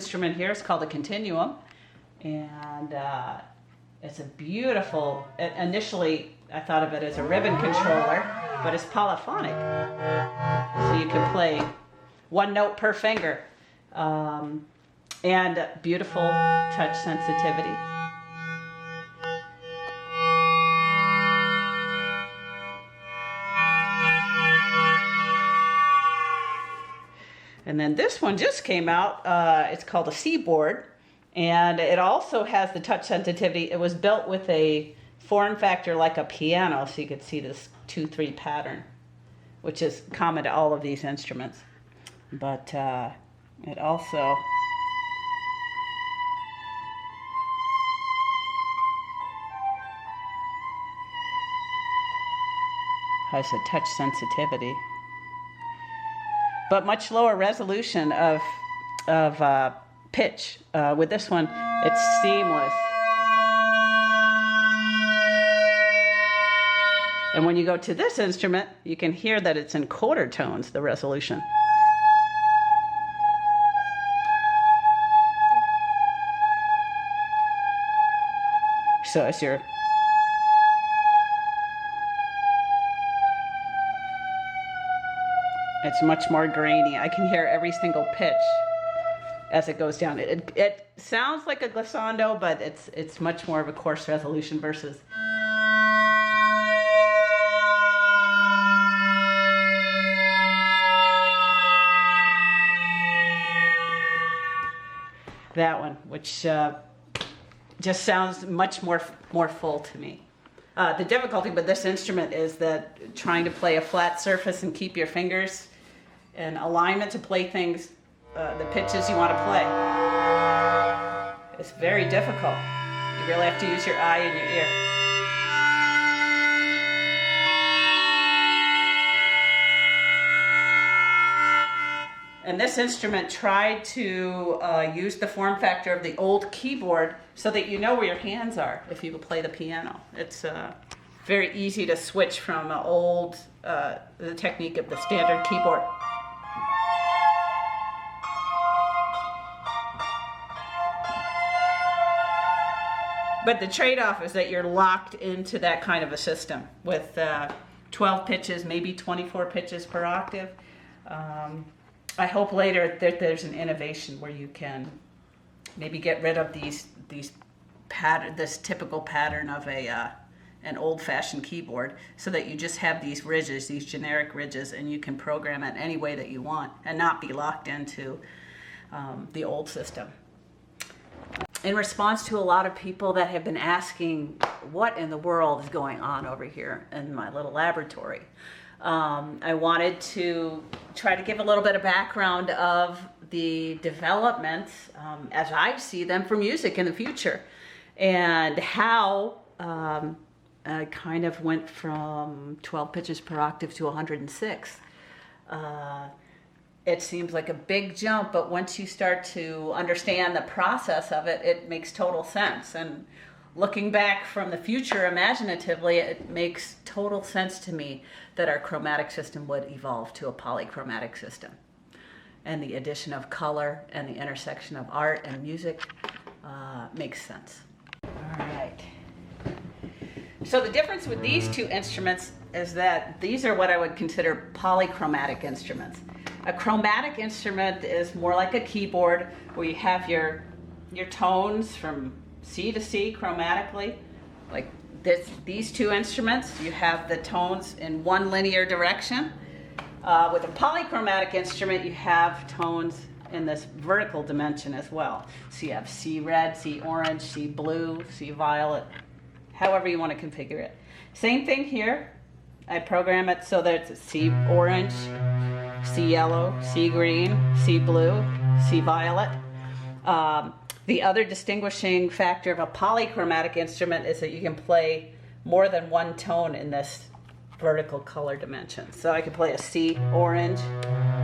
instrument here is called a continuum, and it's a beautiful, initially I thought of it as a ribbon controller, but it's polyphonic. So you can play one note per finger, and beautiful touch sensitivity. And then this one just came out. It's called a Seaboard, and it also has the touch sensitivity. It was built with a form factor like a piano, so you could see this 2/3 pattern, which is common to all of these instruments. But it also has a touch sensitivity, but much lower resolution of pitch. With this one, it's seamless. And when you go to this instrument, you can hear that it's in quarter tones, the resolution. So as you're it's much more grainy. I can hear every single pitch as it goes down. It sounds like a glissando, but it's much more of a coarse resolution versus that one, which just sounds much more full to me. The difficulty with this instrument is that trying to play a flat surface and keep your fingers in alignment to play things, the pitches you want to play, it's very difficult. You really have to use your eye and your ear. And this instrument tried to use the form factor of the old keyboard so that you know where your hands are if you play the piano. It's very easy to switch from the technique of the standard keyboard. But the trade-off is that you're locked into that kind of a system with 12 pitches, maybe 24 pitches per octave. I hope later that there's an innovation where you can maybe get rid of this typical pattern of an old-fashioned keyboard, so that you just have these ridges, these generic ridges, and you can program it any way that you want and not be locked into the old system. In response to a lot of people that have been asking what in the world is going on over here in my little laboratory, I wanted to try to give a little bit of background of the developments as I see them for music in the future, and how I kind of went from 12 pitches per octave to 106. It seems like a big jump, but once you start to understand the process of it, it makes total sense. And looking back from the future imaginatively, it makes total sense to me that our chromatic system would evolve to a polychromatic system. And the addition of color and the intersection of art and music makes sense. All right. So the difference with these two instruments is that these are what I would consider polychromatic instruments. A chromatic instrument is more like a keyboard, where you have your tones from C to C chromatically. Like these two instruments, you have the tones in one linear direction. With a polychromatic instrument, you have tones in this vertical dimension as well. So you have C red, C orange, C blue, C violet, however you want to configure it. Same thing here. I program it so that it's C orange, C yellow, C green, C blue, C violet. The other distinguishing factor of a polychromatic instrument is that you can play more than one tone in this vertical color dimension. So I could play a C orange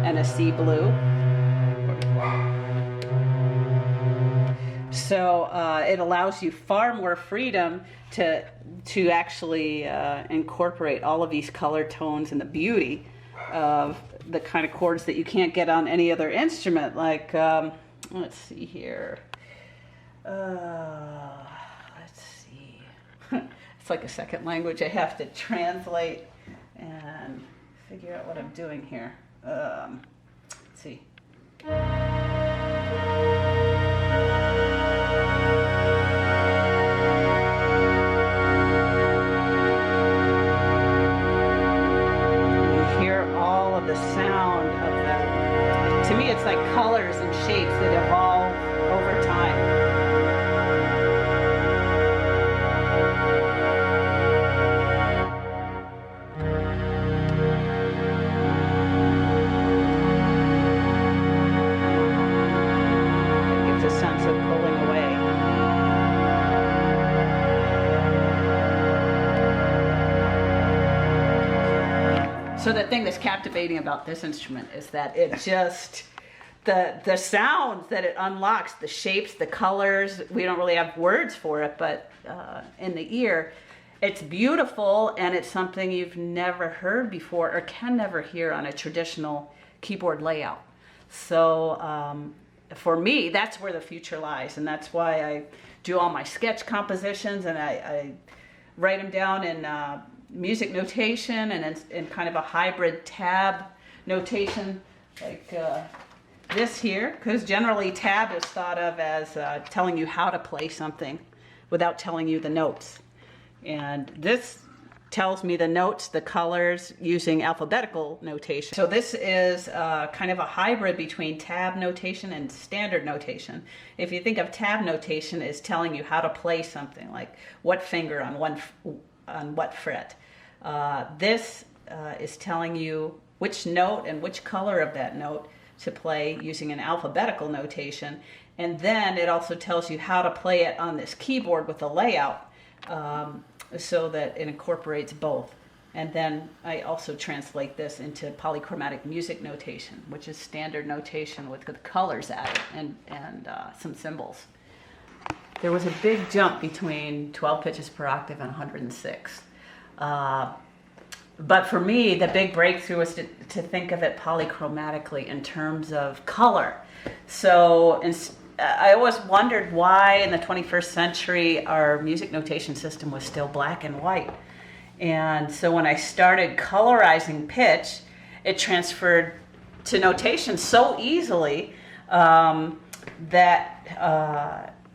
and a C blue. So it allows you far more freedom to actually incorporate all of these color tones and the beauty of the kind of chords that you can't get on any other instrument, like let's see here. Let's see. It's like a second language. I have to translate and figure out what I'm doing here. Let's see. The sound of them. To me, it's like colors and shapes that evolve over time. It gives a sense of pulling away. So the thing that's captivating about this instrument is that it just, the sounds that it unlocks, the shapes, the colors, we don't really have words for it, but in the ear, it's beautiful, and it's something you've never heard before or can never hear on a traditional keyboard layout. So for me, that's where the future lies, and that's why I do all my sketch compositions, and I write them down in music notation and in kind of a hybrid tab notation like this here, because generally tab is thought of as telling you how to play something without telling you the notes. And this tells me the notes, the colors, using alphabetical notation. So this is kind of a hybrid between tab notation and standard notation. If you think of tab notation as telling you how to play something, like what finger on what fret. This is telling you which note and which color of that note to play using an alphabetical notation. And then it also tells you how to play it on this keyboard with a layout so that it incorporates both. And then I also translate this into polychromatic music notation, which is standard notation with the colors added and some symbols. There was a big jump between 12 pitches per octave and 106. But for me, the big breakthrough was to think of it polychromatically in terms of color. So I always wondered why in the 21st century our music notation system was still black and white. And so when I started colorizing pitch, it transferred to notation so easily that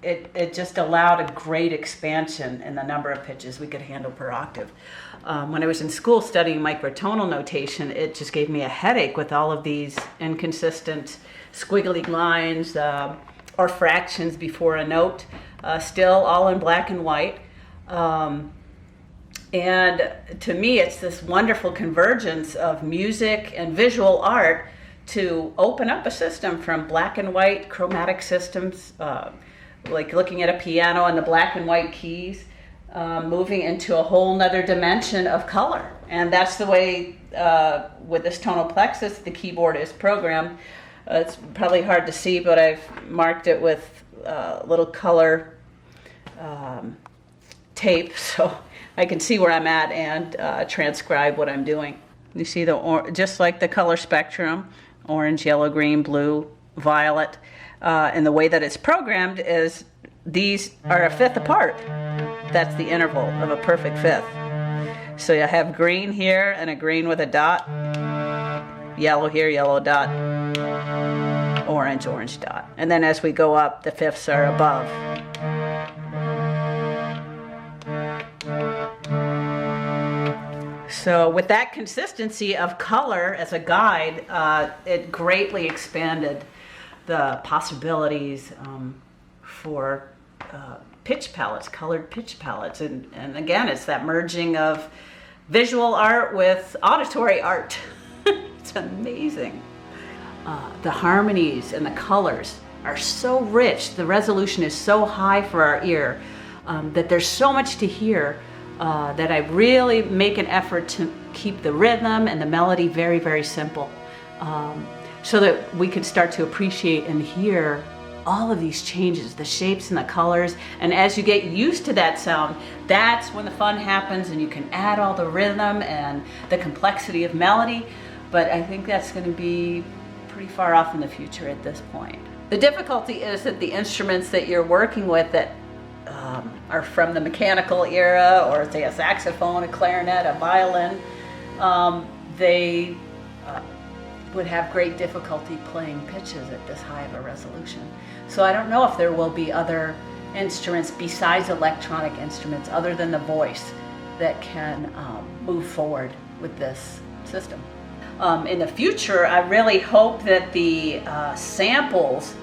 it just allowed a great expansion in the number of pitches we could handle per octave. When I was in school studying microtonal notation, it just gave me a headache with all of these inconsistent squiggly lines or fractions before a note, still all in black and white. And to me, it's this wonderful convergence of music and visual art to open up a system from black and white chromatic systems, like looking at a piano and the black and white keys, moving into a whole nother dimension of color. And that's the way with this tonal plexus the keyboard is programmed. It's probably hard to see, but I've marked it with little color tape so I can see where I'm at and transcribe what I'm doing. You see just like the color spectrum, orange, yellow, green, blue, violet. And the way that it's programmed is these are a fifth apart. That's the interval of a perfect fifth. So you have green here and a green with a dot, yellow here, yellow dot, orange, orange dot. And then as we go up, the fifths are above. So with that consistency of color as a guide, it greatly expanded the possibilities for pitch palettes, colored pitch palettes. And again, it's that merging of visual art with auditory art. It's amazing. The harmonies and the colors are so rich, the resolution is so high for our ear that there's so much to hear that I really make an effort to keep the rhythm and the melody very, very simple. So that we can start to appreciate and hear all of these changes, the shapes and the colors. And as you get used to that sound, that's when the fun happens and you can add all the rhythm and the complexity of melody. But I think that's going to be pretty far off in the future at this point. The difficulty is that the instruments that you're working with that are from the mechanical era, or say a saxophone, a clarinet, a violin, they would have great difficulty playing pitches at this high of a resolution. So I don't know if there will be other instruments besides electronic instruments, other than the voice, that can move forward with this system. In the future, I really hope that the samples,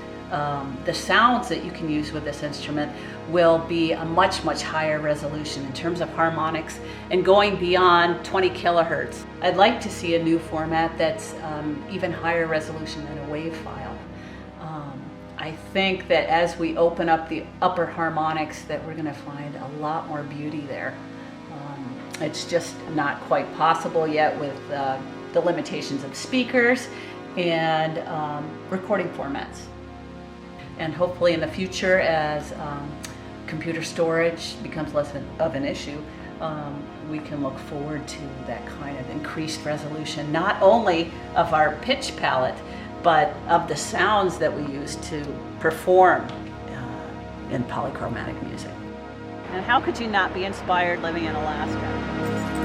the sounds that you can use with this instrument will be a much, much higher resolution in terms of harmonics and going beyond 20 kilohertz. I'd like to see a new format that's even higher resolution than a wave file. I think that as we open up the upper harmonics, that we're going to find a lot more beauty there. It's just not quite possible yet with the limitations of speakers and recording formats. And hopefully in the future, as computer storage becomes less of an issue, we can look forward to that kind of increased resolution, not only of our pitch palette, but of the sounds that we use to perform in polychromatic music. And how could you not be inspired living in Alaska?